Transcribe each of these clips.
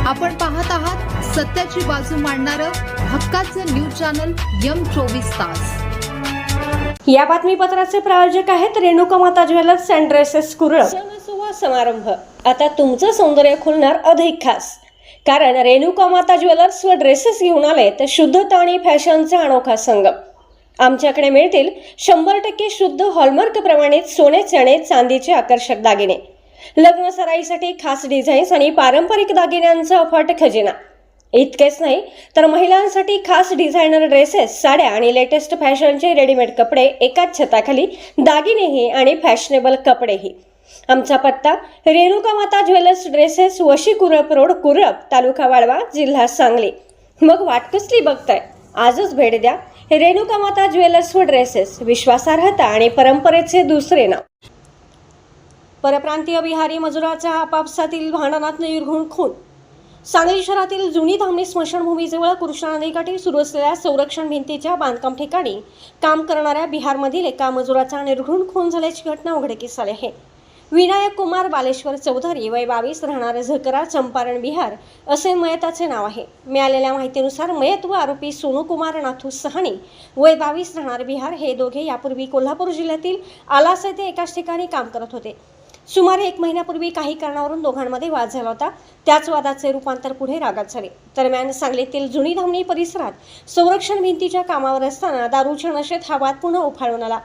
आपण पाहत आहात सत्याची बाजू मांडणारं हक्काचं न्यूज चॅनल M24 तास। या बातमीपत्राचे प्रायोजक आहेत रेणुका माता ज्वेलर्स अँड ड्रेसेस कुरळ। सण समारंभ आता तुमचं सौंदर्य खुलणार अधिक खास, कारण रेणुका माता ज्वेलर्स व ड्रेसेस घेऊन आले तर शुद्धता आणि फॅशनचा अनोखा संगम। आमच्याकडे मिळतील 100% शुद्ध हॉलमार्क प्रमाणित सोन्याचे आणि चांदीचे आकर्षक दागिने, लग्न सराईसाठी खास डिझाईन्स आणि पारंपरिक दागिन्यांचा अफाट खजिना। इतकेच नाही तर महिलांसाठी खास डिझायनर ड्रेसेस, साड्या आणि लेटेस्ट फॅशनचे रेडीमेड कपडे एकाच छताखाली, दागिनेही आणि फॅशनेबल कपडेही। आमचा पत्ता रेणुका माता ज्वेलर्स ड्रेसेस, वशी कुरप रोड, कुरप, तालुका वाळवा, जिल्हा सांगली। मग वाट कसली बघताय? आजच भेट द्या रेणुका माता ज्वेलर्स व ड्रेसेस, विश्वासार्हता आणि परंपरेचे दुसरे नाव। परप्रांतीय बिहारी मजुराच्या आपापसातील भांडणात निर्घृण खून। सांगली शहरातील जुनी धामणी स्मशानभूमीजवळ कृष्णा नदीकाठी सुरू असलेल्या संरक्षण भिंतीच्या बांधकाम ठिकाणी काम करणाऱ्या बिहारमधील एका मजुराचा निर्घृण खून झाल्याची घटना उघडकीस आली आहे। विनायक कुमार बालेश्वर चौधरी, वय 22, राहणारे झकरा, चंपारण, बिहार असे मयताचे नाव आहे। मिळालेल्या माहितीनुसार मयत व आरोपी सोनू कुमार नाथू सहानी, वय 22, राहणारे बिहार, हे दोघे यापूर्वी कोल्हापूर जिल्ह्यातील आलास येथे एकाच ठिकाणी काम करत होते। सुमारे 1 महिन्यापूर्वी काही कारणावरून दोघांमध्ये वाद झाला होता। त्याच वादाचे रूपांतर पुढे रागात झाले। दरम्यान सांगलीतील जुनी धामणी परिसरात संरक्षण भिंतीच्या कामावर असताना दारूच्या नशेत हा वाद पुन्हा उफाळून आला।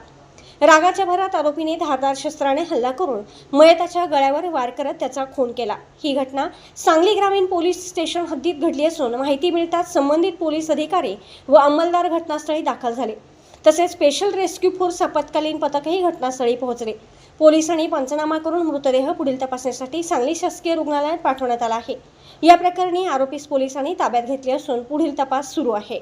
रागाच्या भरात आरोपीने धारदार शस्त्राने हल्ला करून मयताच्या गळ्यावर वार करत त्याचा खून केला। ही घटना सांगली ग्रामीण पोलीस स्टेशन हद्दीत घडली असून माहिती मिळताच संबंधित पोलीस अधिकारी व अंमलदार घटनास्थळी दाखल झाले। तसेच स्पेशल रेस्क्यू फोर्स आपत्कालीन पथकही घटनास्थळी पोहोचले। पोलिसांनी पंचनामा करून मृतदेह पुढील तपासणीसाठी सांगली शासकीय रुग्णालयात पाठवण्यात आला आहे। या प्रकरणी आरोपीस पोलिसांनी ताब्यात घेतले असून पुढील तपास सुरू आहे।